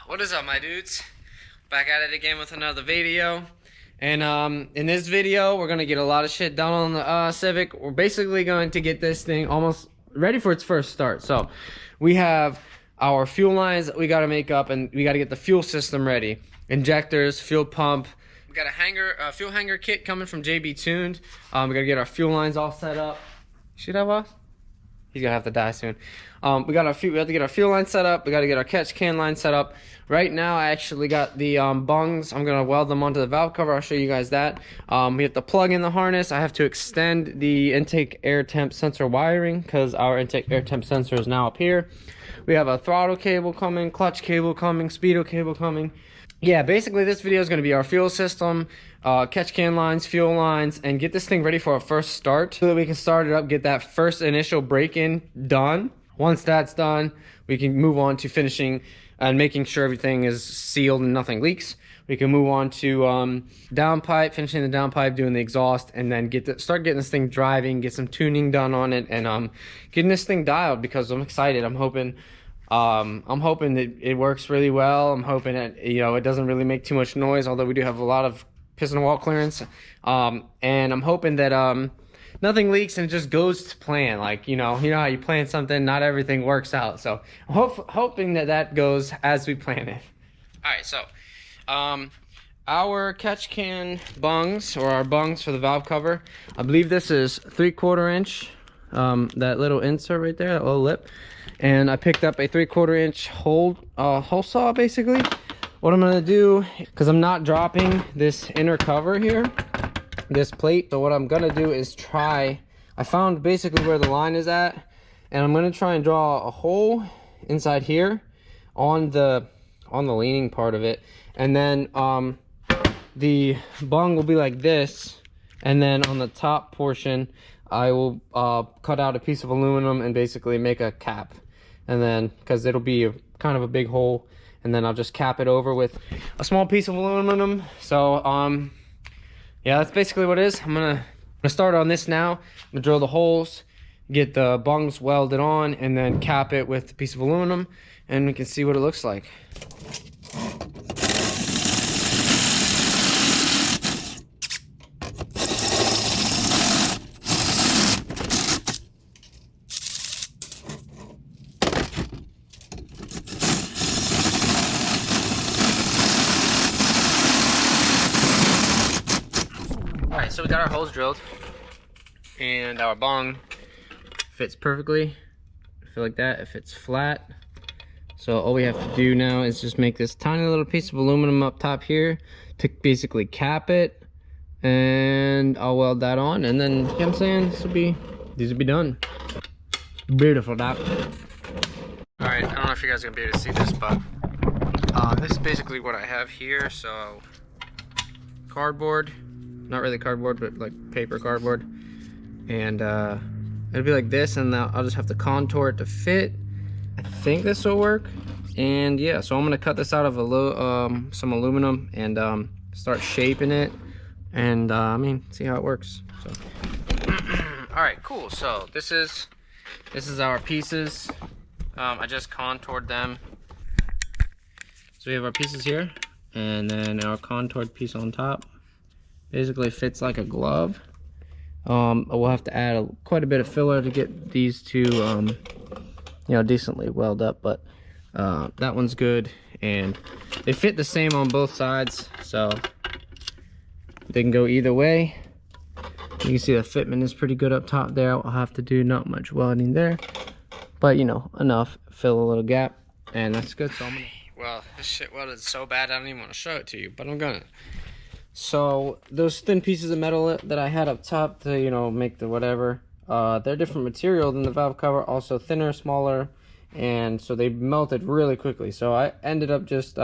What is up, my dudes? Back at it again with another video. And in this video we're gonna get a lot of shit done on the Civic. We're basically going to get this thing almost ready for its first start. So we have our fuel lines that we got to make up, and we got to get the fuel system ready. Injectors, fuel pump. We got a fuel hanger kit coming from Jbtuned. We got to get our fuel lines all set up. See that, boss? He's gonna have to die soon. We have to get our fuel line set up. We got to get our catch can line set up. Right now I actually got the bungs. I'm gonna weld them onto the valve cover. I'll show you guys that. We have to plug in the harness. I have to extend the intake air temp sensor wiring because our intake air temp sensor is now up here. We have a throttle cable coming, clutch cable coming, speedo cable coming. Yeah, basically this video is going to be our fuel system, catch can lines, fuel lines, and get this thing ready for our first start so that we can start it up, get that first initial break-in done. Once that's done, we can move on to finishing and making sure everything is sealed and nothing leaks. We can move on to downpipe, finishing the downpipe, doing the exhaust, and then start getting this thing driving, get some tuning done on it, and getting this thing dialed because I'm excited. I'm hoping that it works really well. I'm hoping that, it doesn't really make too much noise, although we do have a lot of piston wall clearance. And I'm hoping that nothing leaks and it just goes to plan. Like, you know how you plan something, not everything works out. So I'm hoping that goes as we plan it. All right, so our catch can bungs, or our bungs for the valve cover, I believe this is 3/4 inch. That little insert right there, that little lip. And I picked up a 3/4 inch hole saw, basically. What I'm gonna do, because I'm not dropping this inner cover here, this plate, so what I'm gonna do is I found basically where the line is at, and I'm gonna try and draw a hole inside here on the leaning part of it, and then the bung will be like this, and then on the top portion I will cut out a piece of aluminum and basically make a cap. And then, because it'll be kind of a big hole, and then I'll just cap it over with a small piece of aluminum. So yeah, that's basically what it is. I'm gonna start on this now. I'm gonna drill the holes, get the bungs welded on, and then cap it with a piece of aluminum, and we can see what it looks like. Alright, so we got our holes drilled, and our bung fits perfectly. I feel like that, it fits flat. So all we have to do now is just make this tiny little piece of aluminum up top here to basically cap it, and I'll weld that on, and then, you know what I'm saying, these will be done. Beautiful, doc. Alright, I don't know if you guys are gonna be able to see this, but this is basically what I have here. So cardboard, not really cardboard, but like paper cardboard, and it'll be like this, and I'll just have to contour it to fit. I think this will work. And yeah, so I'm gonna cut this out of some aluminum and start shaping it, and see how it works. So all right, cool. So this is our pieces. I just contoured them. So we have our pieces here, and then our contoured piece on top. Basically fits like a glove. We'll have to add quite a bit of filler to get these two decently weld up, but that one's good, and they fit the same on both sides, so they can go either way. You can see the fitment is pretty good up top there. I'll have to do not much welding there, but enough, fill a little gap, and that's good. So well, this shit welded so bad I don't even want to show it to you, but I'm gonna. So those thin pieces of metal that I had up top to make the whatever, they're different material than the valve cover, also thinner, smaller, and so they melted really quickly. So I ended up just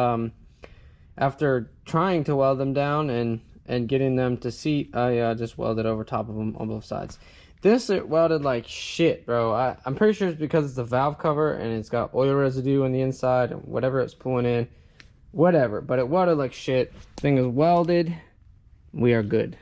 after trying to weld them down and getting them to seat, I just welded over top of them on both sides. This, it welded like shit, bro. I'm pretty sure it's because it's the valve cover and it's got oil residue on the inside and whatever it's pulling in. Whatever, but it welded like shit. Thing is welded. We are good.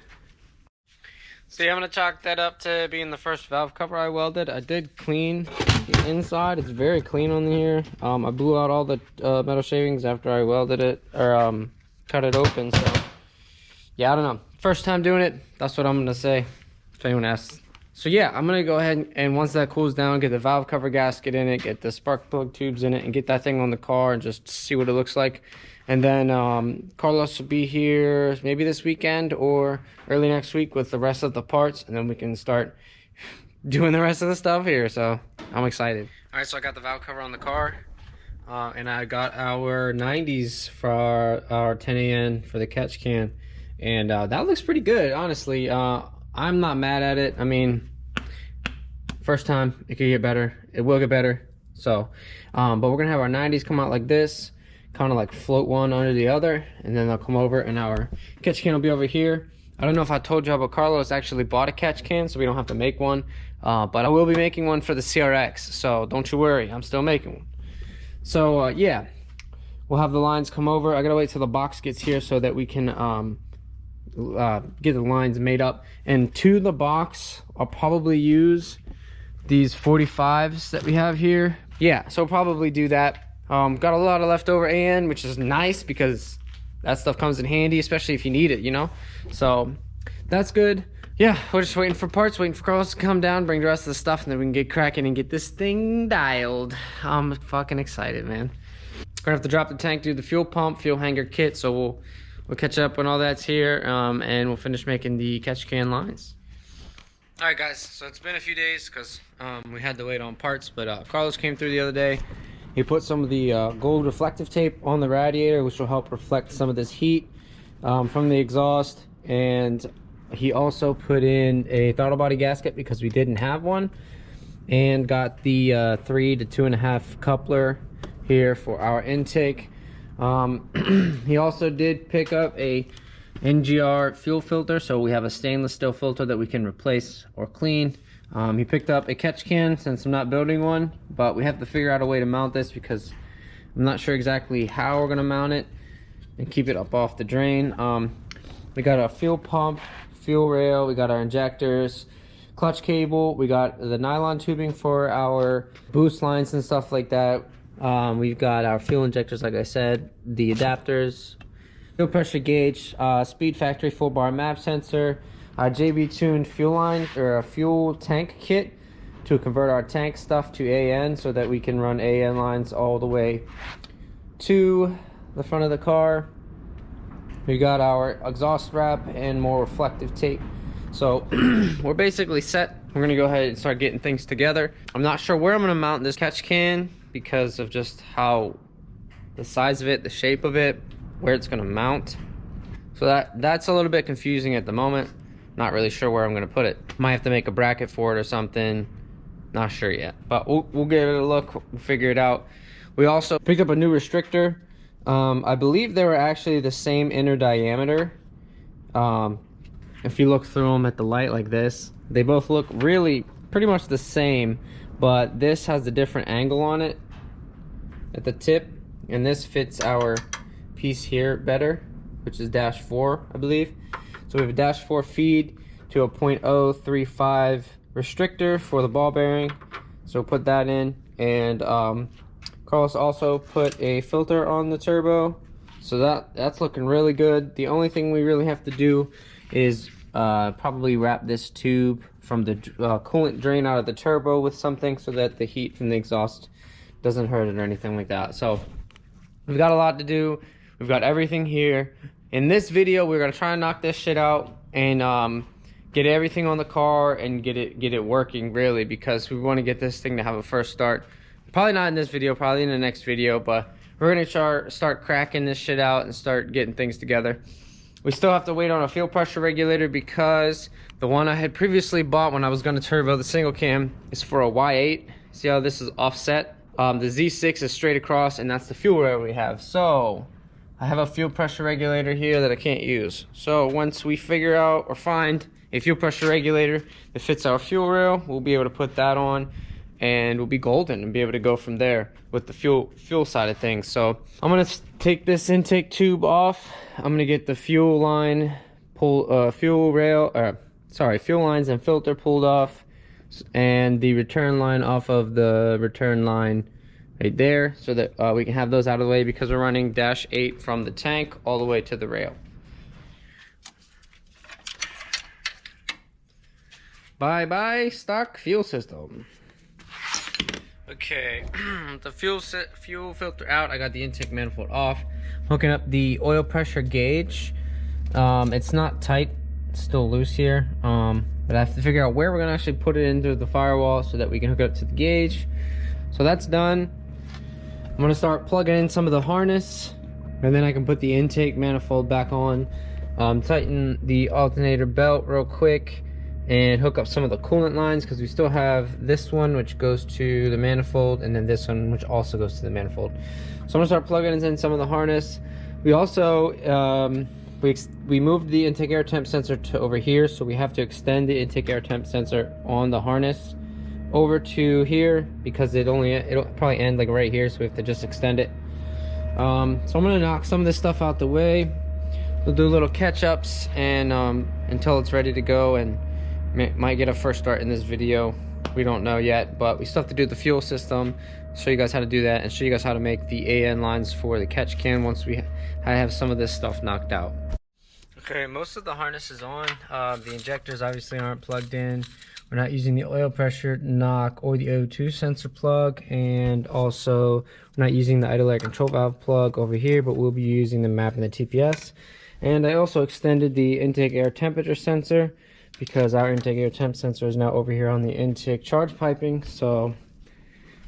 So yeah, I'm gonna chalk that up to being the first valve cover I welded. I did clean, The inside, it's very clean on here. I blew out all the metal shavings after I welded it, or cut it open, so yeah, I don't know. First time doing it, that's what I'm gonna say, if anyone asks. So yeah, I'm gonna go ahead and once that cools down, get the valve cover gasket in it, get the spark plug tubes in it, and get that thing on the car and just see what it looks like. And then Carlos will be here maybe this weekend or early next week with the rest of the parts, and then we can start doing the rest of the stuff here. So I'm excited. All right, so I got the valve cover on the car, and I got our 90s for our 10AN for the catch can, and that looks pretty good, honestly. I'm not mad at it. I mean, first time, it could get better. It will get better. So, but we're gonna have our 90s come out like this, kind of like float one under the other, and then they'll come over, and our catch can will be over here. I don't know if I told you, but Carlos actually bought a catch can, so we don't have to make one. But I will be making one for the CRX, so don't you worry, I'm still making one. So yeah, we'll have the lines come over. I gotta wait till the box gets here so that we can get the lines made up. And to the box, I'll probably use these 45s that we have here. Yeah, so I'll probably do that. Got a lot of leftover AN, which is nice because that stuff comes in handy, especially if you need it, you know. So that's good. Yeah, we're just waiting for parts, waiting for Carlos to come down, bring the rest of the stuff, and then we can get cracking and get this thing dialed. I'm fucking excited, man. We're gonna have to drop the tank, do the fuel pump, fuel hanger kit, so we'll catch up when all that's here, and we'll finish making the catch can lines. All right, guys, so it's been a few days because we had to wait on parts, but Carlos came through the other day. He put some of the gold reflective tape on the radiator, which will help reflect some of this heat from the exhaust. And he also put in a throttle body gasket because we didn't have one, and got the 3 to 2.5 coupler here for our intake. He also did pick up a NGR fuel filter, so we have a stainless steel filter that we can replace or clean. He picked up a catch can since I'm not building one, but we have to figure out a way to mount this because I'm not sure exactly how we're gonna mount it and keep it up off the drain. We got a fuel pump, fuel rail, we got our injectors, clutch cable, we got the nylon tubing for our boost lines and stuff like that. We've got our fuel injectors, like I said, the adapters, fuel pressure gauge, speed factory full bar map sensor, Jbtuned fuel line or a fuel tank kit to convert our tank stuff to AN so that we can run AN lines all the way to the front of the car. We got our exhaust wrap and more reflective tape. So we're basically set. We're gonna go ahead and start getting things together. I'm not sure where I'm gonna mount this catch can because of just how the size of it, the shape of it, where it's gonna mount. So that's a little bit confusing at the moment. Not really sure where I'm gonna put it. Might have to make a bracket for it or something. Not sure yet, but we'll give it a look. We'll figure it out. We also picked up a new restrictor. I believe they were actually the same inner diameter. If you look through them at the light like this, they both look really pretty much the same, but this has a different angle on it at the tip, and this fits our piece here better, which is -4, I believe. So we have a -4 feed to a 0.035 restrictor for the ball bearing. So we'll put that in. And Carlos also put a filter on the turbo. So that's looking really good. The only thing we really have to do is probably wrap this tube from the coolant drain out of the turbo with something so that the heat from the exhaust doesn't hurt it or anything like that. So we've got a lot to do. We've got everything here. In this video, we're gonna try and knock this shit out and get everything on the car and get it working really, because we want to get this thing to have a first start. Probably not in this video, probably in the next video, but we're gonna start cracking this shit out and start getting things together. We still have to wait on a fuel pressure regulator because the one I had previously bought when I was gonna turbo the single cam is for a Y8. See how this is offset? The Z6 is straight across, and that's the fuel rail we have. So I have a fuel pressure regulator here that I can't use. So once we figure out or find a fuel pressure regulator that fits our fuel rail, we'll be able to put that on and we'll be golden and be able to go from there with the fuel side of things. So I'm gonna take this intake tube off. I'm gonna get the fuel line fuel lines and filter pulled off. and the return line off of the return line right there, so that we can have those out of the way, because we're running -8 from the tank all the way to the rail. Bye bye stock fuel system. Okay, the fuel filter out. I got the intake manifold off. Hooking up the oil pressure gauge. It's not tight, it's still loose here. But I have to figure out where we're gonna actually put it into the firewall so that we can hook it up to the gauge. So that's done. I'm gonna start plugging in some of the harness, and then I can put the intake manifold back on. Tighten the alternator belt real quick and hook up some of the coolant lines, because we still have this one which goes to the manifold, and then this one which also goes to the manifold. So I'm gonna start plugging in some of the harness. We also we moved the intake air temp sensor to over here, so we have to extend the intake air temp sensor on the harness over to here, because it'll probably end like right here, so we have to just extend it. So I'm gonna knock some of this stuff out the way. We'll do little catch-ups and until it's ready to go, and might get a first start in this video. We don't know yet, but we still have to do the fuel system, show you guys how to do that, and show you guys how to make the AN lines for the catch can once we have some of this stuff knocked out. Okay, most of the harness is on. The injectors obviously aren't plugged in. We're not using the oil pressure knock or the O2 sensor plug, and also we're not using the idle air control valve plug over here, but we'll be using the map and the TPS. And I also extended the intake air temperature sensor, because our intake air temp sensor is now over here on the intake charge piping. So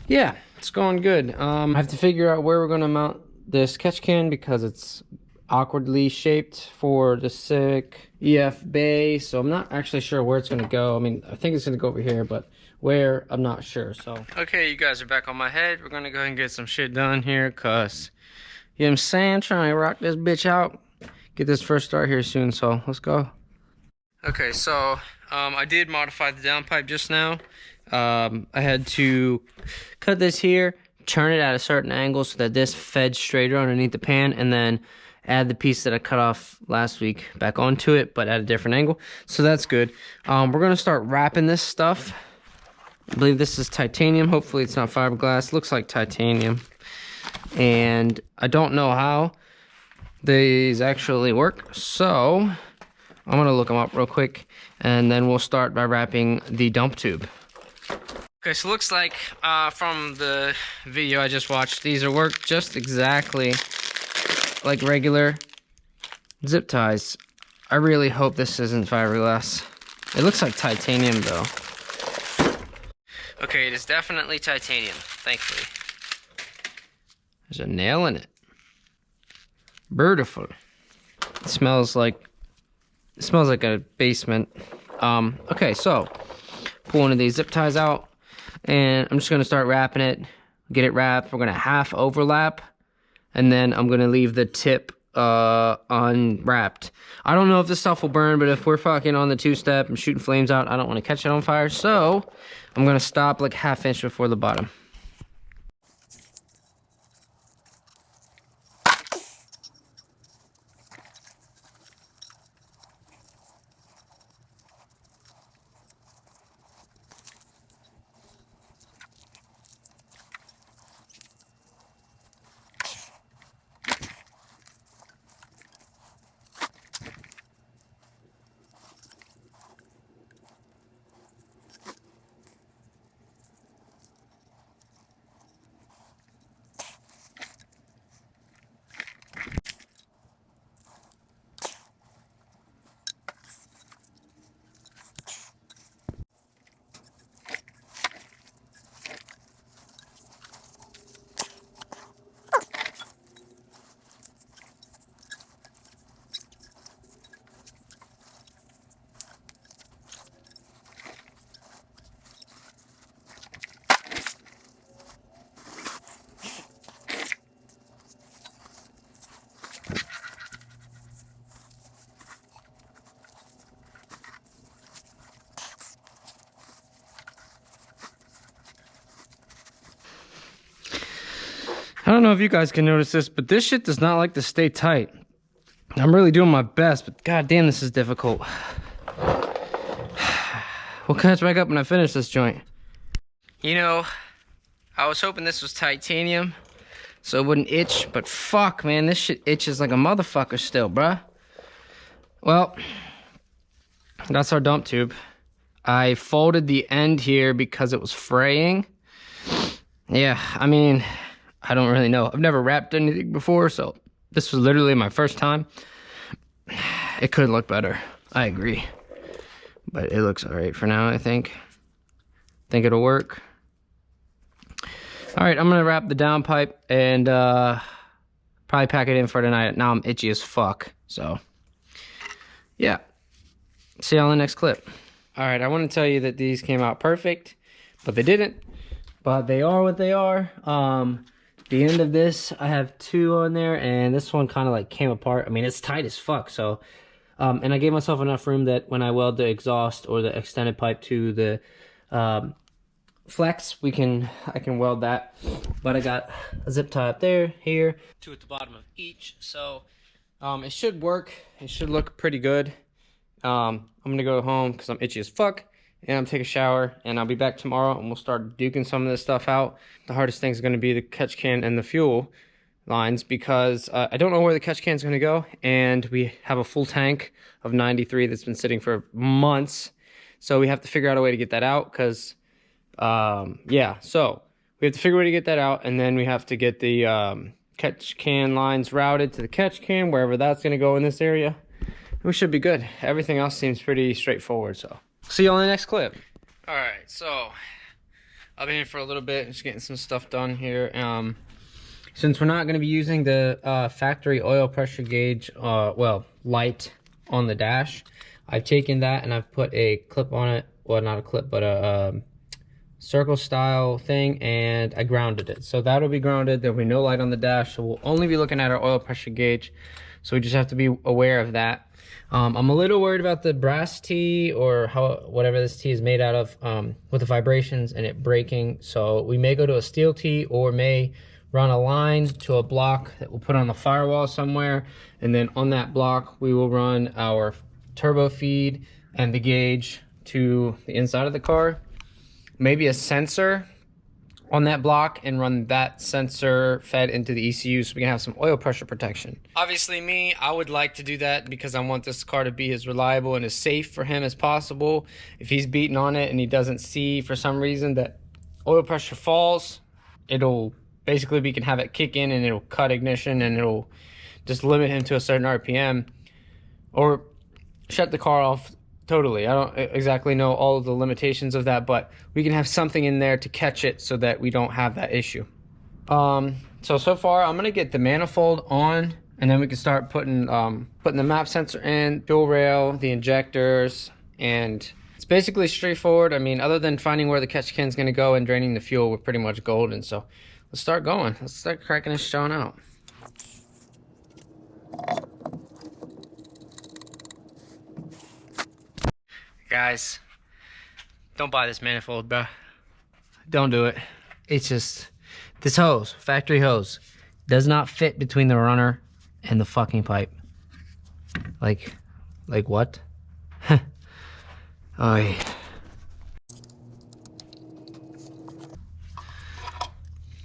yeah, it's going good. I have to figure out where we're going to mount this catch can, because it's awkwardly shaped for the Civic EF bay, so I'm not actually sure where it's going to go. I mean, I think it's going to go over here, but where, I'm not sure. So okay, you guys are back on my head. We're going to go ahead and get some shit done here, because you know what I'm saying, trying to rock this bitch out, get this first start here soon. So let's go. Okay, so I did modify the downpipe just now. I had to cut this here, turn it at a certain angle so that this fed straighter underneath the pan, and then add the piece that I cut off last week back onto it, but at a different angle. So that's good. We're gonna start wrapping this stuff. I believe this is titanium. Hopefully it's not fiberglass. Looks like titanium. And I don't know how these actually work, so I'm gonna look them up real quick, and then we'll start by wrapping the dump tube. Okay, so looks like from the video I just watched, these are worked just exactly like regular zip ties. I really hope this isn't fiberglass. It looks like titanium though. Okay, it is definitely titanium, thankfully. There's a nail in it. Beautiful. It smells like a basement. Okay, so pull one of these zip ties out, and I'm just gonna start wrapping it. Get it wrapped. We're gonna half overlap, and then I'm gonna leave the tip unwrapped. I don't know if this stuff will burn, but if we're fucking on the two-step and shooting flames out, I don't want to catch it on fire, so I'm gonna stop like ½ inch before the bottom. I don't know if you guys can notice this, but this shit does not like to stay tight. I'm really doing my best, but goddamn, this is difficult. We'll catch back up when I finish this joint. You know, I was hoping this was titanium so it wouldn't itch, but fuck, man, this shit itches like a motherfucker still, bruh. Well, that's our dump tube. I folded the end here because it was fraying. Yeah, I mean, I don't really know. I've never wrapped anything before, so this was literally my first time. It could look better, I agree. But it looks all right for now, I think. Think it'll work. All right, I'm gonna wrap the downpipe and probably pack it in for tonight. Now I'm itchy as fuck, so yeah. See you on the next clip. All right, I want to tell you that these came out perfect, but they didn't. But they are what they are. The end of this, I have 2 on there, and this one kind of like came apart. I mean, it's tight as fuck. So, and I gave myself enough room that when I weld the exhaust or the extended pipe to the flex, I can weld that. But I got a zip tie up there, here, 2 at the bottom of each. So it should work. It should look pretty good. I'm gonna go home because I'm itchy as fuck, and I'm take a shower, and I'll be back tomorrow, and we'll start duking some of this stuff out. The hardest thing is going to be the catch can and the fuel lines, because I don't know where the catch can is going to go, and we have a full tank of 93 that's been sitting for months, so we have to figure out a way to get that out, because yeah, so we have to figure out a way to get that out, and then we have to get the catch can lines routed to the catch can, wherever that's going to go in this area. We should be good. Everything else seems pretty straightforward, so see you on the next clip. All right, so I've been here for a little bit, just getting some stuff done here. Since we're not going to be using the factory oil pressure gauge, well, light on the dash, I've taken that and I've put a clip on it. Well, not a clip, but a circle style thing, and I grounded it. So that'll be grounded. There'll be no light on the dash, so we'll only be looking at our oil pressure gauge. So we just have to be aware of that. I'm a little worried about the brass tee, or whatever this tee is made out of, with the vibrations and it breaking. So we may go to a steel tee, or may run a line to a block that we'll put on the firewall somewhere. And then on that block, we will run our turbo feed and the gauge to the inside of the car. Maybe a sensor on that block, and run that sensor fed into the ECU so we can have some oil pressure protection. Obviously me, I would like to do that because I want this car to be as reliable and as safe for him as possible. If he's beating on it and he doesn't see for some reason that oil pressure falls, it'll basically, we can have it kick in and it'll cut ignition, and it'll just limit him to a certain RPM, or shut the car off totally. I don't exactly know all of the limitations of that, but we can have something in there to catch it so that we don't have that issue. So far I'm gonna get the manifold on, and then we can start putting the map sensor in, fuel rail, the injectors, and it's basically straightforward. I mean, other than finding where the catch can is gonna go and draining the fuel, we're pretty much golden. So let's start going. Let's start cracking this showing out. Guys, don't buy this manifold, bro. Don't do it. It's just, this hose, factory hose, does not fit between the runner and the fucking pipe. Like what? Oh, yeah.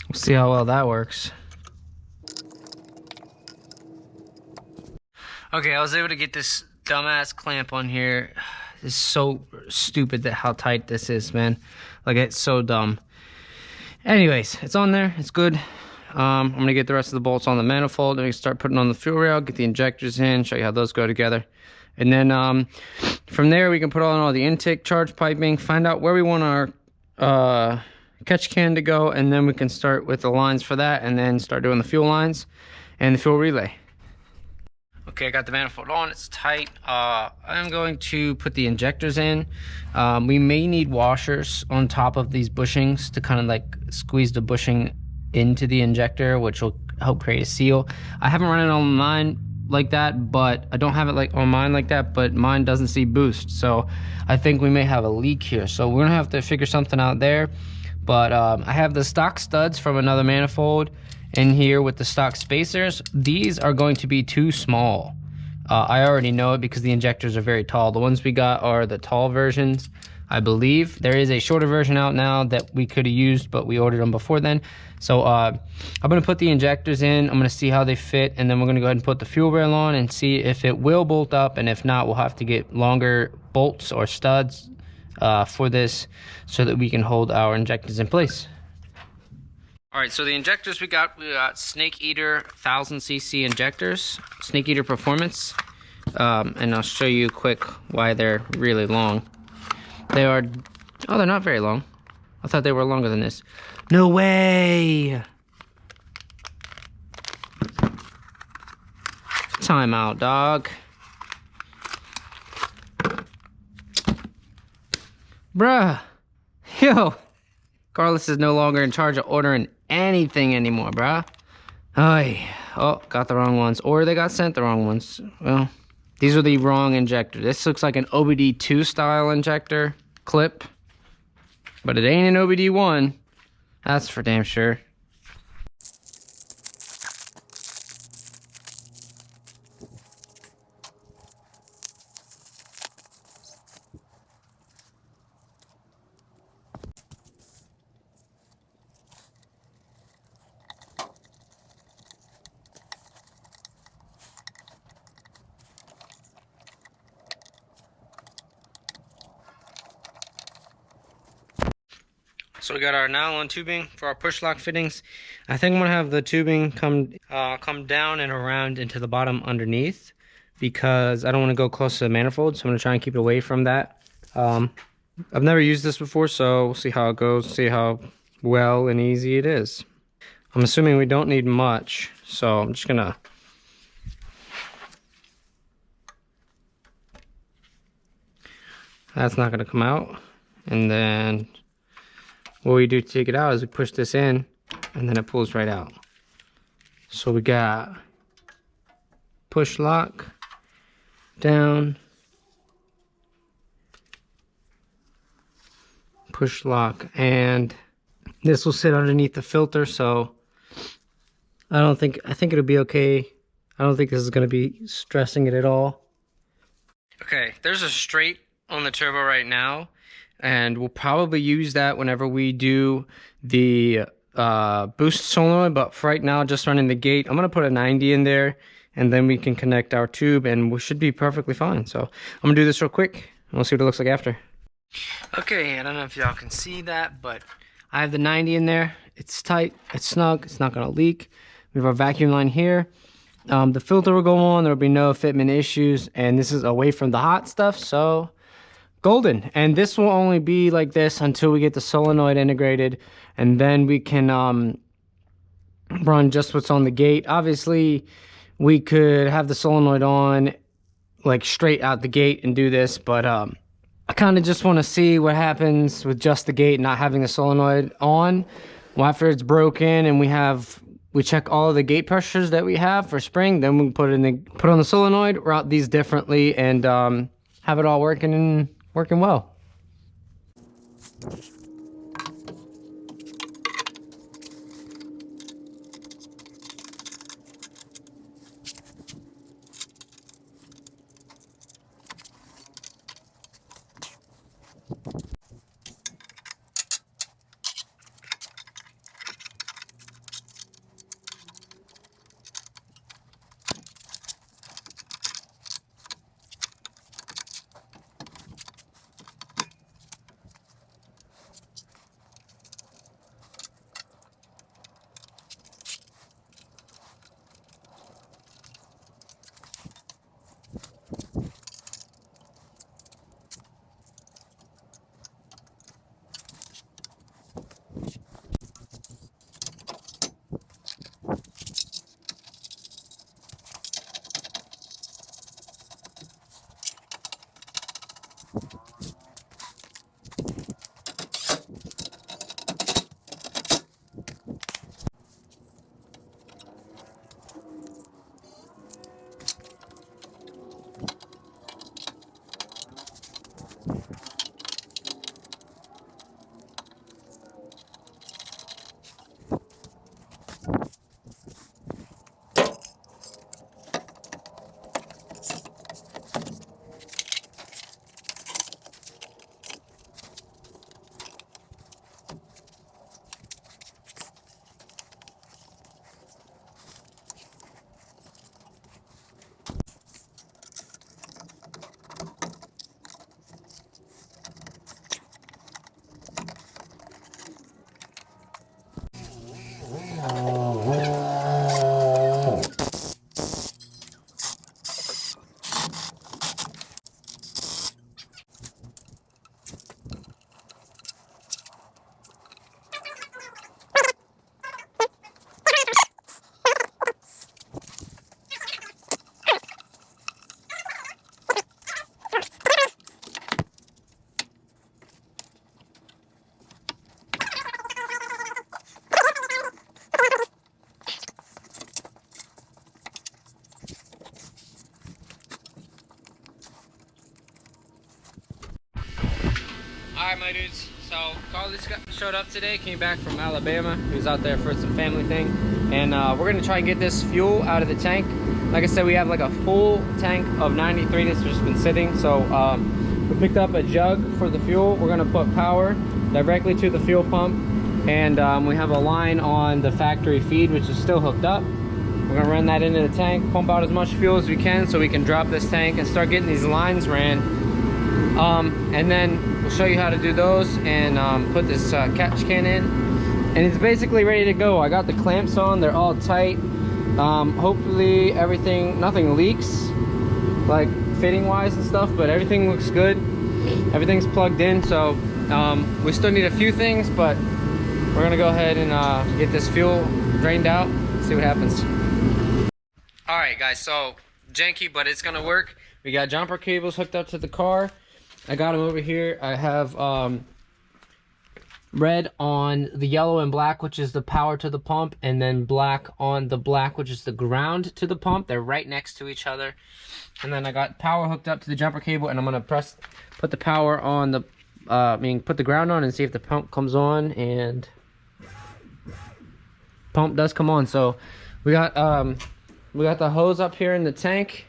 We'll see how well that works. Okay, I was able to get this dumbass clamp on here. It's so stupid that how tight this is, man. Like, it's so dumb. Anyways, it's on there. It's good. I'm gonna get the rest of the bolts on the manifold, and we can start putting on the fuel rail, get the injectors in, show you how those go together. And then from there we can put on all the intake charge piping, find out where we want our catch can to go, and then we can start with the lines for that, and then start doing the fuel lines and the fuel relay. Okay, I got the manifold on, it's tight. I'm going to put the injectors in. We may need washers on top of these bushings to kind of like squeeze the bushing into the injector, which will help create a seal. I haven't run it on mine like that, but I don't have it like on mine like that, but mine doesn't see boost. So I think we may have a leak here. So we're gonna have to figure something out there. But I have the stock studs from another manifold in here with the stock spacers. These are going to be too small. I already know it because the injectors are very tall. The ones we got are the tall versions. I believe. There is a shorter version out now that we could have used, but we ordered them before then. So I'm going to put the injectors in. I'm going to see how they fit, and then we're going to go ahead and put the fuel rail on and see if it will bolt up, and if not, we'll have to get longer bolts or studs for this so that we can hold our injectors in place. Alright, so the injectors we got Snake Eater 1000cc injectors, Snake Eater Performance, and I'll show you quick why they're really long. They are, oh, they're not very long. I thought they were longer than this. No way! Time out, dog. Bruh. Yo. Carlos is no longer in charge of ordering anything anymore, bruh. Oh, got the wrong ones. Or they got sent the wrong ones. Well, these are the wrong injector. This looks like an OBD2 style injector clip. But it ain't an OBD1. That's for damn sure. So we got our nylon tubing for our push lock fittings. I think I'm gonna have the tubing come down and around into the bottom underneath because I don't want to go close to the manifold. So I'm gonna try and keep it away from that. I've never used this before, so we'll see how it goes. See how well and easy it is. I'm assuming we don't need much, so I'm just gonna. That's not gonna come out, and then. What we do to take it out is we push this in and then it pulls right out. So we got push lock down, push lock, and this will sit underneath the filter, so I think it'll be okay. I don't think this is going to be stressing it at all. Okay, there's a straight on the turbo right now. And we'll probably use that whenever we do the boost solenoid, but for right now, just running the gate, I'm gonna put a 90 in there, and then we can connect our tube, and we should be perfectly fine. So I'm gonna do this real quick, and we'll see what it looks like after. Okay, I don't know if y'all can see that, but I have the 90 in there. It's tight, it's snug, it's not gonna leak. We have our vacuum line here. The filter will go on, there will be no fitment issues, and this is away from the hot stuff, so golden. And this will only be like this until we get the solenoid integrated, and then we can run just what's on the gate. Obviously we could have the solenoid on like straight out the gate and do this, but I kind of just want to see what happens with just the gate not having the solenoid on. Well, after it's broken and we check all of the gate pressures that we have for spring, then we put on the solenoid, route these differently, and have it all working well. Alright, my dudes, so Carly showed up today, came back from Alabama. He was out there for some family thing. And we're gonna try and get this fuel out of the tank. Like I said, we have like a full tank of 93 that's just been sitting. So we picked up a jug for the fuel. We're gonna put power directly to the fuel pump. And we have a line on the factory feed, which is still hooked up. We're gonna run that into the tank, pump out as much fuel as we can so we can drop this tank and start getting these lines ran. And then we'll show you how to do those and put this catch can in. And it's basically ready to go. I got the clamps on, they're all tight. Hopefully nothing leaks, like fitting wise and stuff, but everything looks good. Everything's plugged in, so we still need a few things, but we're gonna go ahead and get this fuel drained out, see what happens. All right, guys, so janky, but it's gonna work. We got jumper cables hooked up to the car. I got them over here. I have red on the yellow and black, which is the power to the pump, and then black on the black, which is the ground to the pump. They're right next to each other. And then I got power hooked up to the jumper cable, and I'm gonna put the power on the put the ground on and see if the pump comes on. And pump does come on. So we got the hose up here in the tank,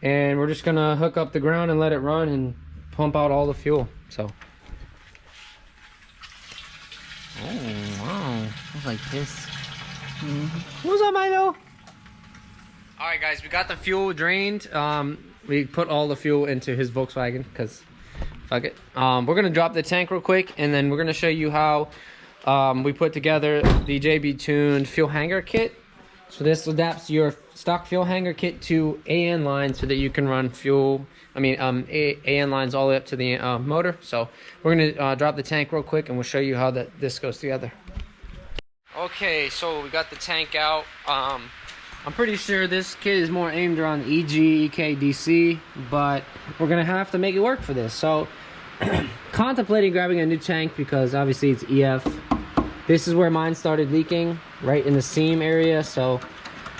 and we're just gonna hook up the ground and let it run and pump out all the fuel. So oh wow, looks like this. What's up, Milo? All right, guys, we got the fuel drained. We put all the fuel into his Volkswagen because fuck it. We're gonna drop the tank real quick, and then we're gonna show you how we put together the Jbtuned fuel hanger kit. So this adapts your stock fuel hanger kit to AN lines so that you can run fuel, AN lines all the way up to the motor. So we're gonna drop the tank real quick and we'll show you how this goes together. Okay, so we got the tank out. I'm pretty sure this kit is more aimed around EG, EK, DC, but we're gonna have to make it work for this. So contemplating grabbing a new tank because obviously it's EF. This is where mine started leaking, right in the seam area. So,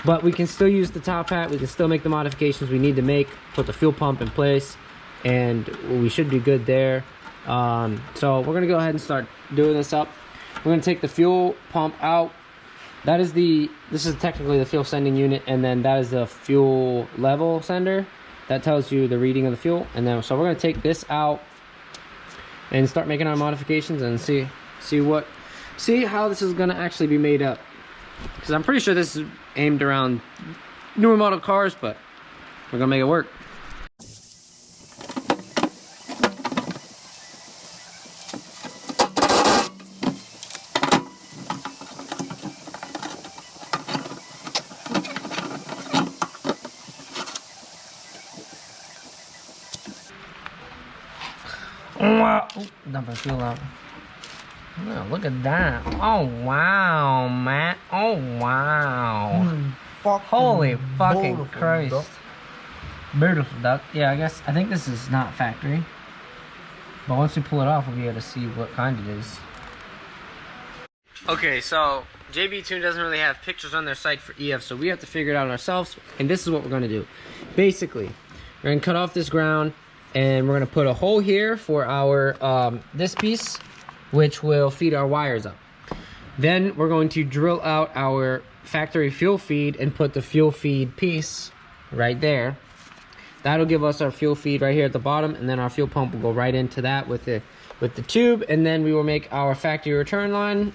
but we can still use the top hat. We can still make the modifications we need to make, put the fuel pump in place, and we should be good there. So we're gonna go ahead and start doing this up. We're gonna take the fuel pump out. This is technically the fuel sending unit, and then that is the fuel level sender. That tells you the reading of the fuel. And then, so we're gonna take this out and start making our modifications and see how this is gonna actually be made up. Because I'm pretty sure this is aimed around newer model cars, but we're gonna make it work. Wow! Dump the fuel out. Oh, look at that. Oh, wow, man. Oh, wow. Holy fucking Christ. Beautiful duck. Yeah, I think this is not factory. But once we pull it off, we'll be able to see what kind it is. Okay, so Jbtuned doesn't really have pictures on their site for EF, so we have to figure it out ourselves. And this is what we're going to do. Basically, we're going to cut off this ground, and we're going to put a hole here for our this piece, which will feed our wires up. Then we're going to drill out our factory fuel feed and put the fuel feed piece right there. That'll give us our fuel feed right here at the bottom, and then our fuel pump will go right into that with the tube, and then we will make our factory return line,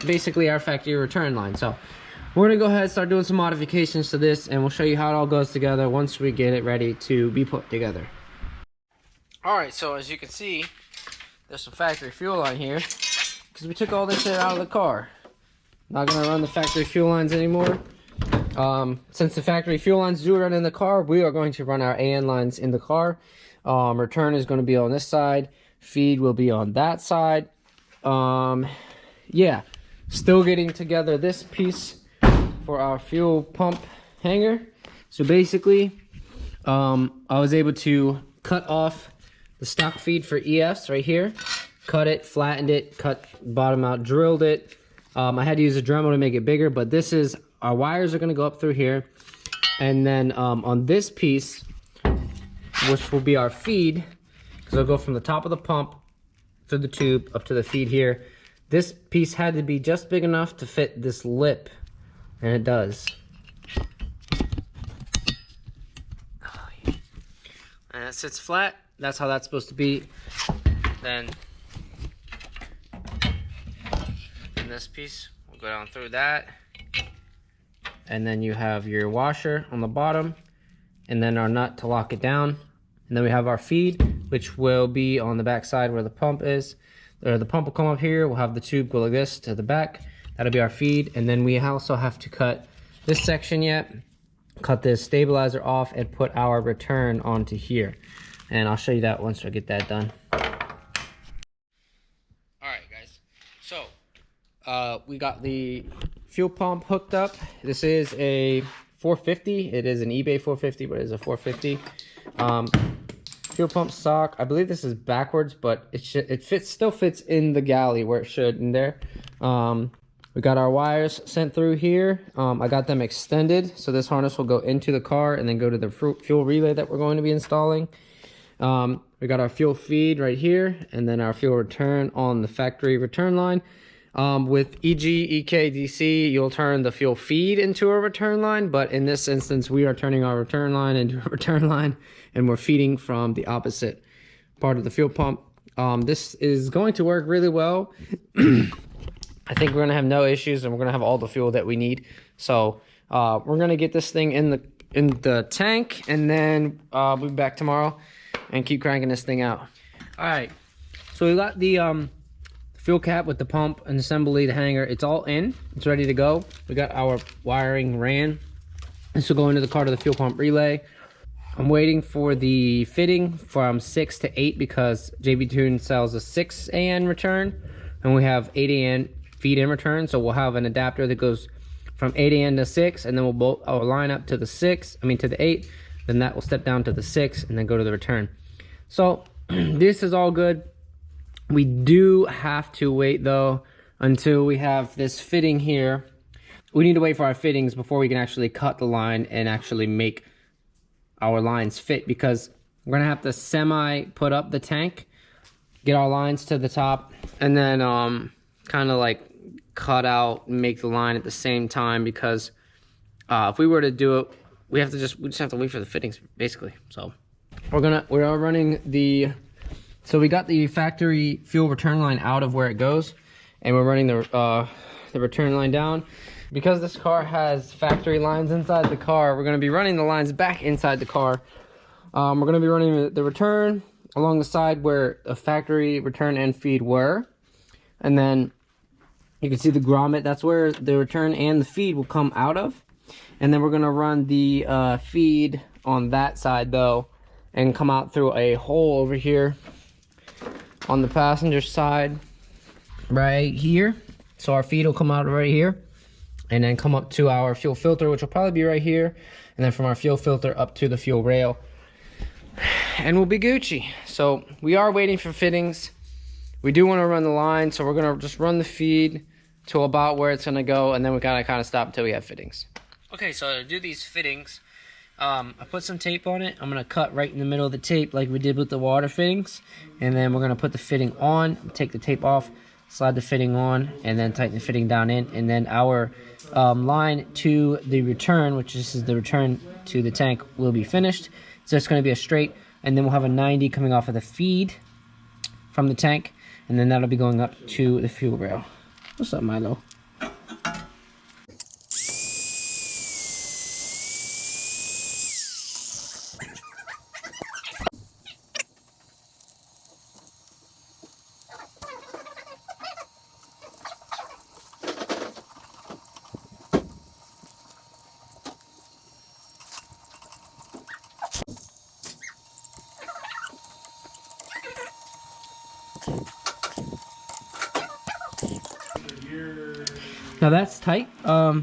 basically our factory return line. So we're gonna go ahead and start doing some modifications to this, and we'll show you how it all goes together once we get it ready to be put together. All right, so as you can see, there's some factory fuel on here because we took all this shit out of the car. Not gonna run the factory fuel lines anymore. Since the factory fuel lines do run in the car, we are going to run our AN lines in the car. Return is going to be on this side. Feed will be on that side. Yeah, still getting together this piece for our fuel pump hanger. So basically, I was able to cut off the stock feed for EFs right here. Cut it, flattened it, cut bottom out, drilled it. I had to use a Dremel to make it bigger, but this is, our wires are going to go up through here. And then on this piece, which will be our feed, because it'll go from the top of the pump through the tube up to the feed here. This piece had to be just big enough to fit this lip, and it does. And it sits flat. That's how that's supposed to be. Then in this piece, we'll go down through that. And then you have your washer on the bottom, and then our nut to lock it down. And then we have our feed, which will be on the back side where the pump is. Or the pump will come up here. We'll have the tube go like this to the back. That'll be our feed. And then we also have to cut this section yet. Cut this stabilizer off and put our return onto here. And I'll show you that once I get that done. Alright guys, so we got the fuel pump hooked up. This is a 450. It is an eBay 450, but it is a 450. Fuel pump stock. I believe this is backwards, but it still fits in the galley where it should in there. We got our wires sent through here. I got them extended, so this harness will go into the car and then go to the fuel relay that we're going to be installing. We got our fuel feed right here, and then our fuel return on the factory return line. With EG, EK, DC, you'll turn the fuel feed into a return line, but in this instance, we are turning our return line into a return line, and we're feeding from the opposite part of the fuel pump. This is going to work really well. I think we're gonna have no issues, and we're gonna have all the fuel that we need. So we're gonna get this thing in the tank, and then we'll be back tomorrow and keep cranking this thing out. All right, so we got the fuel cap with the pump and assembly, the hanger. It's all in. It's ready to go. We got our wiring ran. This will go into the car to the fuel pump relay. I'm waiting for the fitting from 6 to 8 because Jbtuned sells a 6 AN return, and we have 8 AN feed in return. So we'll have an adapter that goes from 8 AN to 6, and then we'll bolt our line up to the 8. Then that will step down to the 6 and then go to the return. So this is all good. We do have to wait though until we have this fitting here. We need to wait for our fittings before we can actually cut the line and actually make our lines fit, because we're gonna have to semi put up the tank, get our lines to the top, and then kind of like cut out and make the line at the same time, because if we were to do it, we just have to wait for the fittings basically. So we are running the, so we got the factory fuel return line out of where it goes, and we're running the return line down. Because this car has factory lines inside the car, we're going to be running the lines back inside the car. We're going to be running the return along the side where the factory return and feed were. And then you can see the grommet, that's where the return and the feed will come out of. And then we're going to run the feed on that side though, and come out through a hole over here on the passenger side right here. So our feed will come out right here and then come up to our fuel filter, which will probably be right here, and then from our fuel filter up to the fuel rail, and we'll be Gucci. So we are waiting for fittings. We do want to run the line, so we're gonna just run the feed to about where it's gonna go, and then we gotta kind of stop until we have fittings. Okay, so to do these fittings, I put some tape on it. I'm gonna cut right in the middle of the tape like we did with the water fittings, and then we're gonna put the fitting on, take the tape off, slide the fitting on, and then tighten the fitting down in, and then our line to the return, which this is the return to the tank, will be finished. So it's going to be a straight, and then we'll have a 90 coming off of the feed from the tank, and then that'll be going up to the fuel rail. What's up, Milo? Now that's tight. I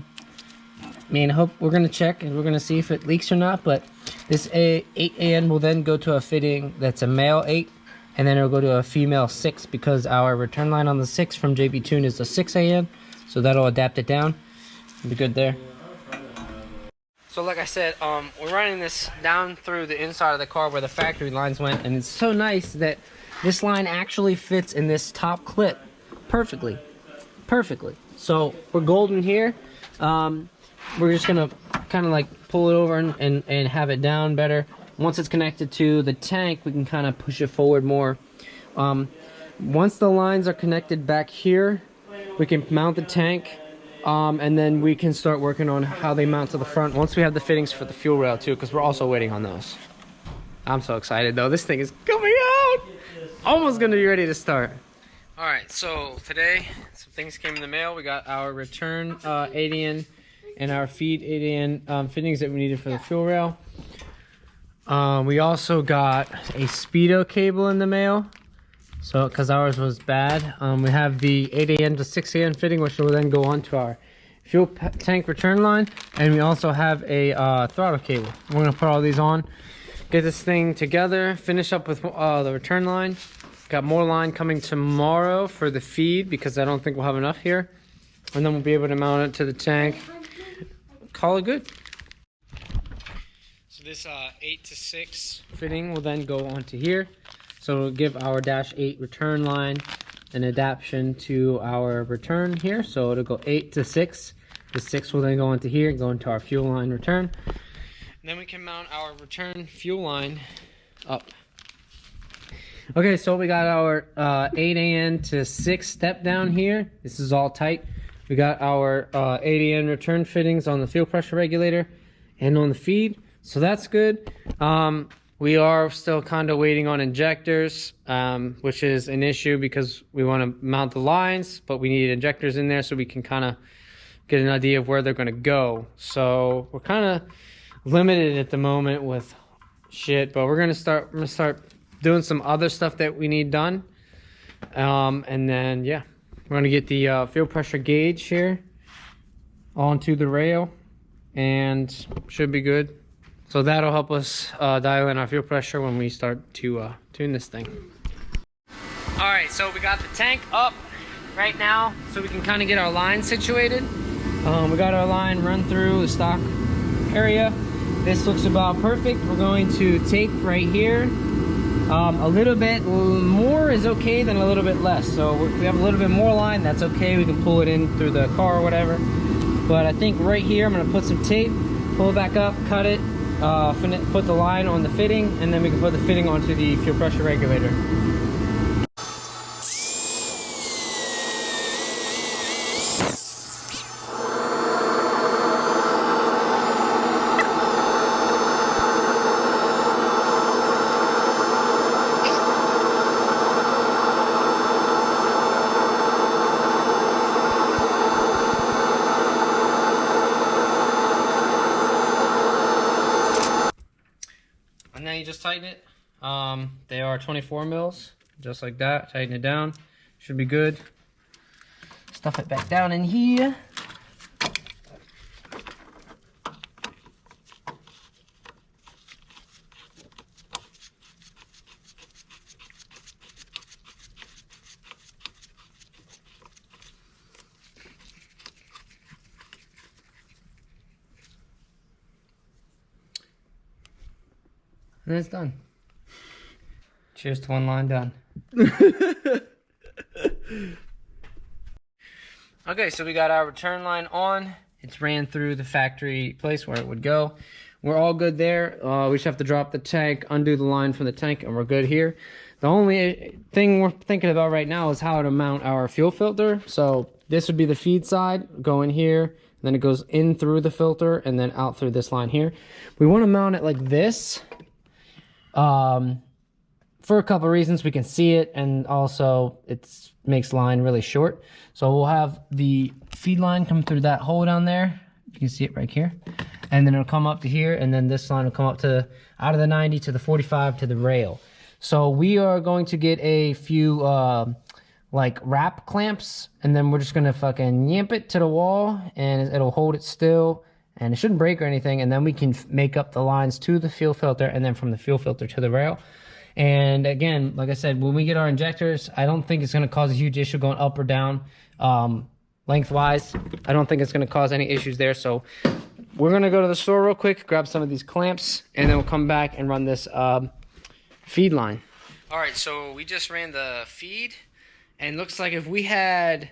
mean, hope we're gonna check and we're gonna see if it leaks or not. But this 8 AN will then go to a fitting that's a male 8, and then it'll go to a female 6, because our return line on the 6 from Jbtuned is a 6 AN, so that'll adapt it down. It'll be good there. So like I said, we're running this down through the inside of the car where the factory lines went, and it's so nice that this line actually fits in this top clip perfectly. So we're golden here. We're just gonna kind of like pull it over and have it down better. Once it's connected to the tank, we can kind of push it forward more. Once the lines are connected back here, we can mount the tank, and then we can start working on how they mount to the front once we have the fittings for the fuel rail too, because we're also waiting on those. I'm so excited though. This thing is coming out. Almost gonna be ready to start. All right, so today some things came in the mail. We got our return 80N and our feed 80N fittings that we needed for the fuel rail. We also got a speedo cable in the mail, so because ours was bad. We have the 8AN to 6AN fitting, which will then go onto our fuel tank return line, and we also have a throttle cable. We're gonna put all these on, get this thing together, finish up with the return line. Got more line coming tomorrow for the feed because I don't think we'll have enough here, and then we'll be able to mount it to the tank. Call it good. So this 8 to 6 fitting will then go onto here. So it'll give our -8 return line an adaptation to our return here. So it'll go 8 to 6. The 6 will then go into here and go into our fuel line return. And then we can mount our return fuel line up. Okay, so we got our 8AN to 6 step down here. This is all tight. We got our 8AN return fittings on the fuel pressure regulator and on the feed. So that's good. We are still kind of waiting on injectors, which is an issue because we want to mount the lines, but we need injectors in there so we can kind of get an idea of where they're going to go. So we're kind of limited at the moment with shit, but we're going to start doing some other stuff that we need done. And then, yeah, we're going to get the fuel pressure gauge here onto the rail and should be good. So that'll help us dial in our fuel pressure when we start to tune this thing. All right, so we got the tank up right now so we can kind of get our line situated. We got our line run through the stock area. This looks about perfect. We're going to tape right here. A little bit more is okay than a little bit less. So if we have a little bit more line, that's okay. We can pull it in through the car or whatever. But I think right here, I'm gonna put some tape, pull it back up, cut it, put the line on the fitting, and then we can put the fitting onto the fuel pressure regulator. And then you just tighten it. They are 24 mils, just like that. Tighten it down, should be good. Stuff it back down in here. And it's done. Cheers to one line done. Okay, so we got our return line on. It's ran through the factory place where it would go. We're all good there. We just have to drop the tank, undo the line from the tank, and we're good here. The only thing we're thinking about right now is how to mount our fuel filter. So this would be the feed side, go in here, then it goes in through the filter, and then out through this line here. We want to mount it like this. For a couple of reasons. We can see it, and also it makes line really short. So we'll have the feed line come through that hole down there. You can see it right here, and then it'll come up to here, and then this line will come up to out of the 90 to the 45 to the rail. So we are going to get a few like wrap clamps, and then we're just gonna fucking yamp it to the wall, and it'll hold it still, and it shouldn't break or anything. And then we can make up the lines to the fuel filter, and then from the fuel filter to the rail. And again, like I said, when we get our injectors, I don't think it's going to cause a huge issue going up or down lengthwise. I don't think it's going to cause any issues there. So we're going to go to the store real quick, grab some of these clamps, and then we'll come back and run this feed line. Alright, so we just ran the feed, and looks like if we had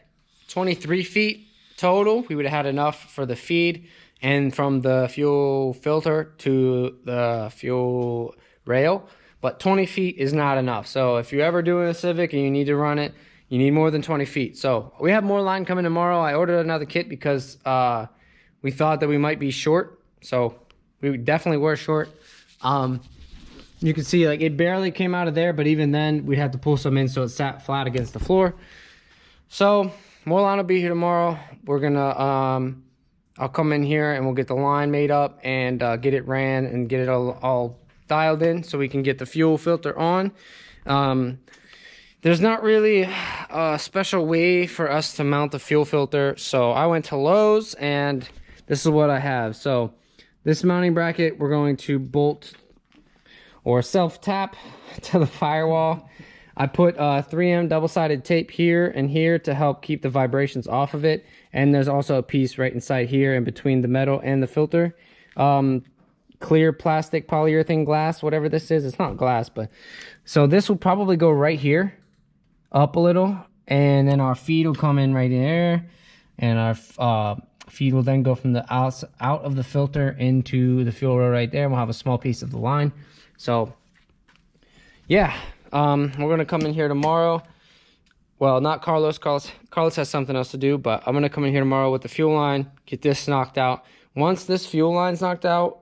23 feet total, we would have had enough for the feed and from the fuel filter to the fuel rail. But 20 feet is not enough. So if you're ever doing a Civic and you need to run it, you need more than 20 feet. So we have more line coming tomorrow. I ordered another kit because we thought that we might be short. So we definitely were short. You can see like it barely came out of there, but even then we had to pull some in so it sat flat against the floor. So more line will be here tomorrow. We're gonna I'll come in here and we'll get the line made up and get it ran and get it all dialed in so we can get the fuel filter on. There's not really a special way for us to mount the fuel filter, so I went to Lowe's and this is what I have. So this mounting bracket we're going to bolt or self-tap to the firewall. I put 3M double-sided tape here and here to help keep the vibrations off of it. And there's also a piece right inside here in between the metal and the filter. Clear plastic, polyurethane glass, whatever this is. It's not glass, but... So this will probably go right here, up a little. And then our feed will come in right in there. And our feed will then go from the out of the filter into the fuel rail right there. And we'll have a small piece of the line. So, yeah, we're going to come in here tomorrow. Well, not Carlos. Carlos has something else to do, but I'm going to come in here tomorrow with the fuel line, get this knocked out. Once this fuel line's knocked out,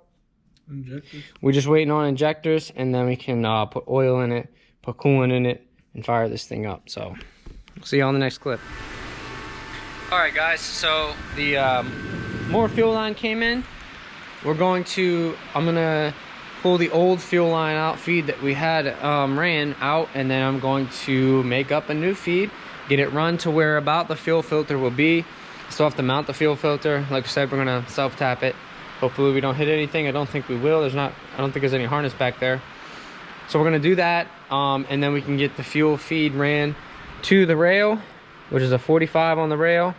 we're just waiting on injectors, and then we can put oil in it, put coolant in it, and fire this thing up. So, we'll see you on the next clip. Alright, guys, so the more fuel line came in. I'm going to pull the old fuel line out feed that we had ran out, and then I'm going to make up a new feed, get it run to where about the fuel filter will be. Still have to mount the fuel filter. Like I said, we're gonna self-tap it. Hopefully we don't hit anything. I don't think we will. I don't think there's any harness back there. So we're gonna do that, and then we can get the fuel feed ran to the rail, which is a 45 on the rail.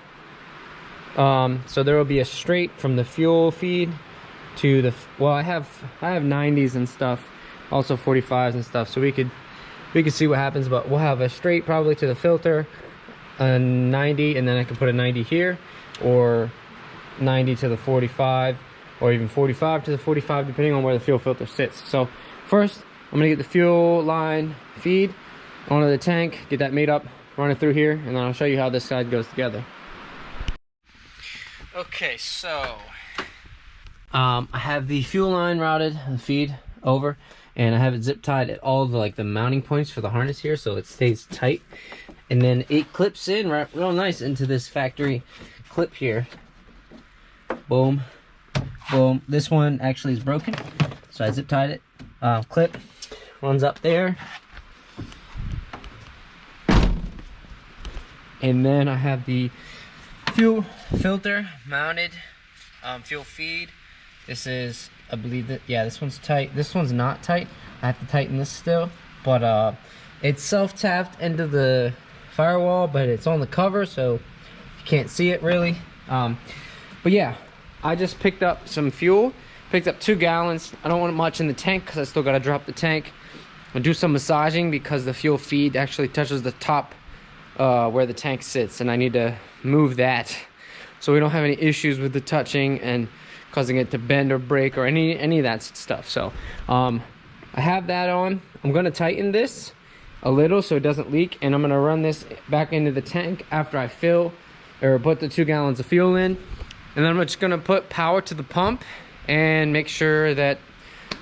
So there will be a straight from the fuel feed to the, well, I have 90s and stuff, also 45s and stuff, so we could see what happens. But we'll have a straight probably to the filter, a 90, and then I can put a 90 here, or 90 to the 45, or even 45 to the 45, depending on where the fuel filter sits. So first I'm gonna get the fuel line feed onto the tank, get that made up, run it through here, and then I'll show you how this side goes together. Okay, so I have the fuel line routed, the feed over, and I have it zip tied at all the mounting points for the harness here, so it stays tight. And then it clips in real nice into this factory clip here. Boom, boom. This one actually is broken, so I zip tied it. Clip runs up there, and then I have the fuel filter mounted, fuel feed. This is, I believe that, yeah, this one's tight. This one's not tight. I have to tighten this still, but it's self-tapped into the firewall, but it's on the cover, so you can't see it really. But yeah, I just picked up some fuel, picked up 2 gallons. I don't want much in the tank because I still got to drop the tank. I'll do some massaging because the fuel feed actually touches the top where the tank sits, and I need to move that so we don't have any issues with the touching and causing it to bend or break or any of that stuff. So I have that on. I'm going to tighten this a little so it doesn't leak, and I'm going to run this back into the tank after I fill or put the 2 gallons of fuel in. And then I'm just going to put power to the pump and make sure that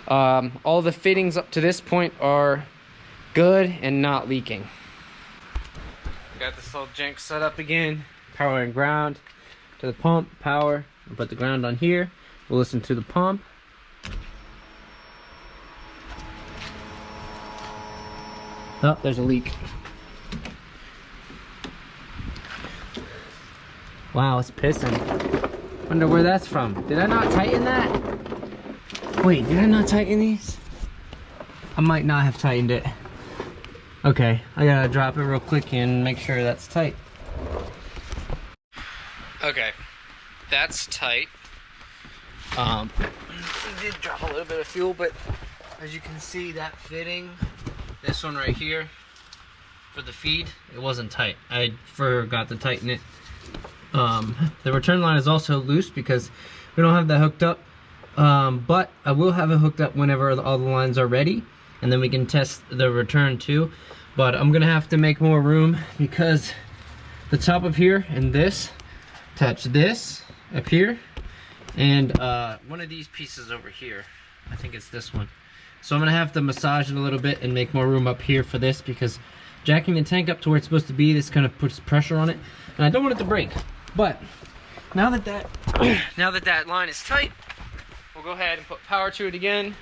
all the fittings up to this point are good and not leaking. Got this little jank set up again. Power and ground to the pump, power. I'll put the ground on here. We'll listen to the pump. Oh, there's a leak. Wow, it's pissing. Wonder where that's from. Did I not tighten that? Wait, did I not tighten these? I might not have tightened it. Okay, I gotta drop it real quick and make sure that's tight. Okay, that's tight. We did drop a little bit of fuel, but as you can see, that fitting this one right here for the feed, it wasn't tight. I forgot to tighten it. The return line is also loose because we don't have that hooked up, but I will have it hooked up whenever all the lines are ready, and then we can test the return too. But I'm gonna have to make more room because the top of here and this touch this up here, and one of these pieces over here. I think it's this one. So I'm gonna have to massage it a little bit and make more room up here for this, because jacking the tank up to where it's supposed to be, this kind of puts pressure on it, and I don't want it to break. But now that that line is tight, we'll go ahead and put power to it again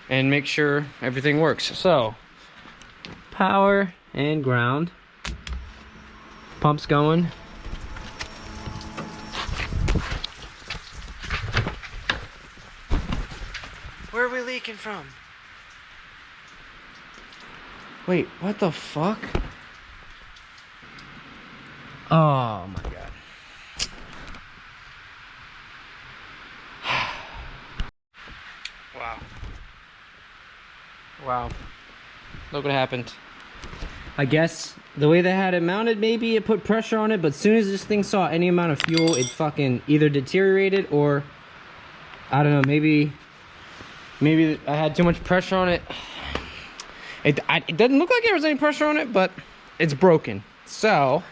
and make sure everything works. So power and ground, pump's going. Where are we leaking from? Wait, what the fuck? Oh my god. Wow. Wow. Look what happened. I guess the way they had it mounted, maybe it put pressure on it, but as soon as this thing saw any amount of fuel, it fucking either deteriorated or, I don't know, maybe I had too much pressure on it. It doesn't look like there was any pressure on it, but it's broken. So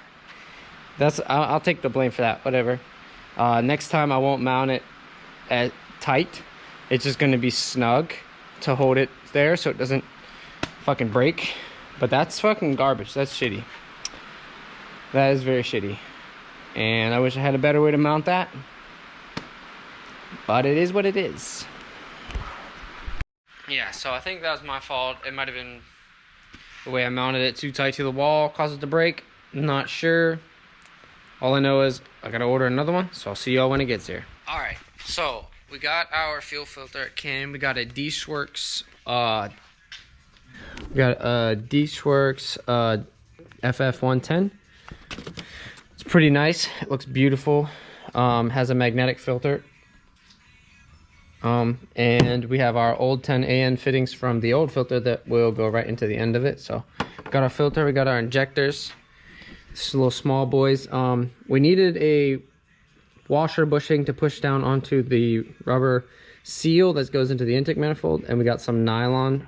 that's, I'll take the blame for that, whatever. Next time I won't mount it at tight. It's just gonna be snug to hold it there so it doesn't fucking break. But that's fucking garbage. That's shitty. That is very shitty. And I wish I had a better way to mount that. But it is what it is. Yeah, so I think that was my fault. It might have been the way I mounted it too tight to the wall, caused it to break. Not sure. All I know is I gotta order another one, so I'll see y'all when it gets here. Alright, so we got our fuel filter. It came. We got a D16 FF110. It's pretty nice. It looks beautiful. Has a magnetic filter. And we have our old 10AN fittings from the old filter that will go right into the end of it. So we got our filter, we got our injectors. This little small boys. We needed a washer bushing to push down onto the rubber seal that goes into the intake manifold, and we got some nylon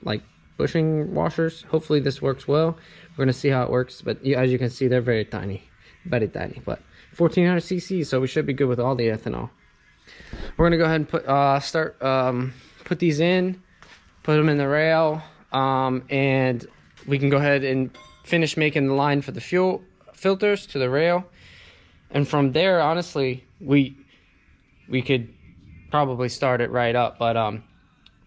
like bushing washers. Hopefully this works well. We're gonna see how it works, but as you can see, they're very tiny, but 1400 cc, so we should be good with all the ethanol. We're gonna go ahead and put these in, put them in the rail, and we can go ahead and finish making the line for the fuel filters to the rail. And from there, honestly, we could probably start it right up, but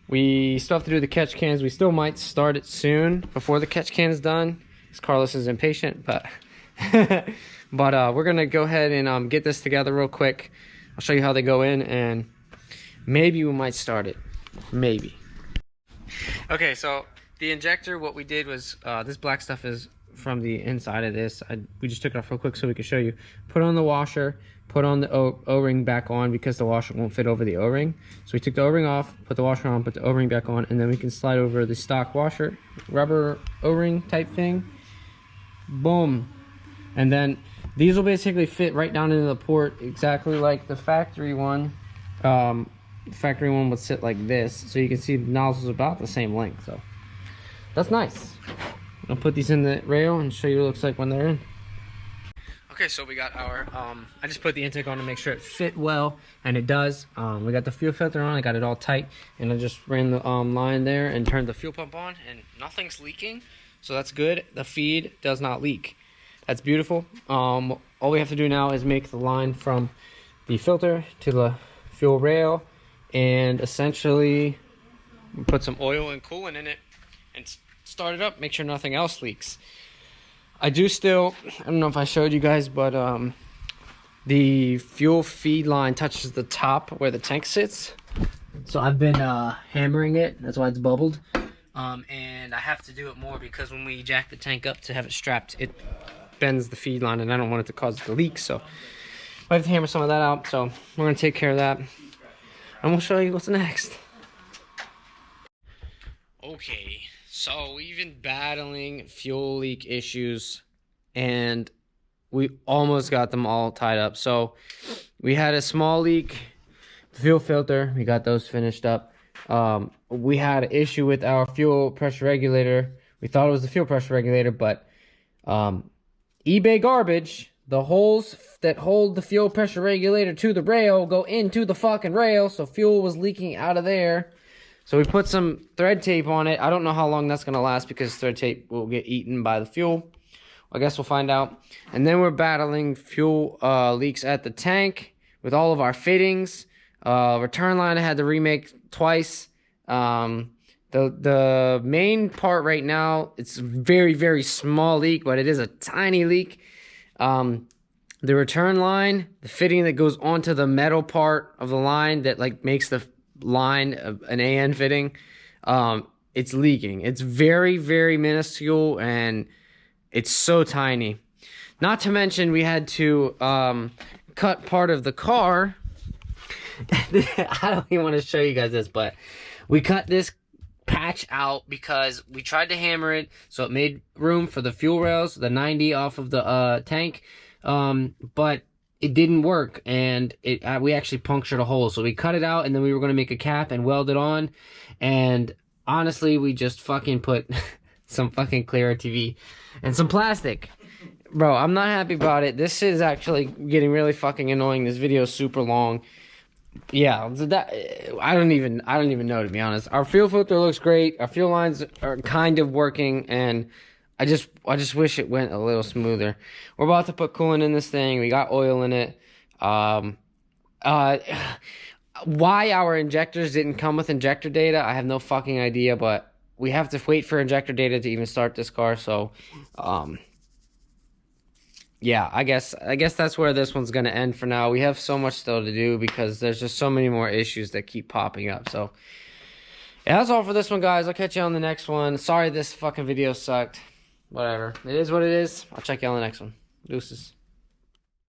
we still have to do the catch cans. We still might start it soon before the catch can is done, because Carlos is impatient, but we're gonna go ahead and get this together real quick. I'll show you how they go in, and maybe we might start it. Maybe. Okay, so the injector, what we did was, this black stuff is from the inside of this. We just took it off real quick so we could show you. Put on the washer, put on the O-ring back on, because the washer won't fit over the O-ring. So we took the O-ring off, put the washer on, put the O-ring back on, and then we can slide over the stock washer, rubber O-ring type thing. Boom. And then these will basically fit right down into the port, exactly like the factory one. Factory one would sit like this, so you can see the nozzle's about the same length. So that's nice. I'll put these in the rail and show you what it looks like when they're in. Okay, so we got our, I just put the intake on to make sure it fit well, and it does. We got the fuel filter on, I got it all tight, and I just ran the line there and turned the fuel pump on, and nothing's leaking, so that's good. The feed does not leak. That's beautiful. All we have to do now is make the line from the filter to the fuel rail, and essentially put some oil and coolant in it and start it up, make sure nothing else leaks. I don't know if I showed you guys, but the fuel feed line touches the top where the tank sits. So I've been hammering it, that's why it's bubbled. And I have to do it more because when we jack the tank up to have it strapped, it bends the feed line, and I don't want it to cause it to leak. So I have to hammer some of that out, so we're gonna take care of that, and we'll show you what's next. Okay, So we've been battling fuel leak issues, and we almost got them all tied up. So we had a small leak, fuel filter. We got those finished up. We had an issue with our fuel pressure regulator. We thought it was the fuel pressure regulator, but eBay garbage. The holes that hold the fuel pressure regulator to the rail go into the fucking rail, so fuel was leaking out of there. So we put some thread tape on it. I don't know how long that's going to last because thread tape will get eaten by the fuel. I guess we'll find out. And then we're battling fuel leaks at the tank with all of our fittings. Return line I had to remake twice. The main part right now, it's a very, very small leak, but it is a tiny leak. The return line, the fitting that goes onto the metal part of the line that like makes the line of an AN fitting, it's leaking. It's very, very minuscule, and it's so tiny. Not to mention we had to cut part of the car. I don't even want to show you guys this, but we cut this patch out because we tried to hammer it so it made room for the fuel rails, the 90 off of the tank, but it didn't work, and we actually punctured a hole. So we cut it out, and then we were going to make a cap and weld it on, and honestly we just fucking put some fucking clear TV and some plastic. Bro, I'm not happy about it. This is actually getting really fucking annoying. This video is super long. Yeah, I don't even know, to be honest. Our fuel filter looks great. Our fuel lines are kind of working, and I just wish it went a little smoother. We're about to put coolant in this thing. We got oil in it. Why our injectors didn't come with injector data, I have no fucking idea, but we have to wait for injector data to even start this car. So yeah, I guess that's where this one's gonna end for now. We have so much still to do because there's just so many more issues that keep popping up. So yeah, that's all for this one, guys. I'll catch you on the next one. Sorry this fucking video sucked. Whatever. It is what it is. I'll check you on the next one. Deuces.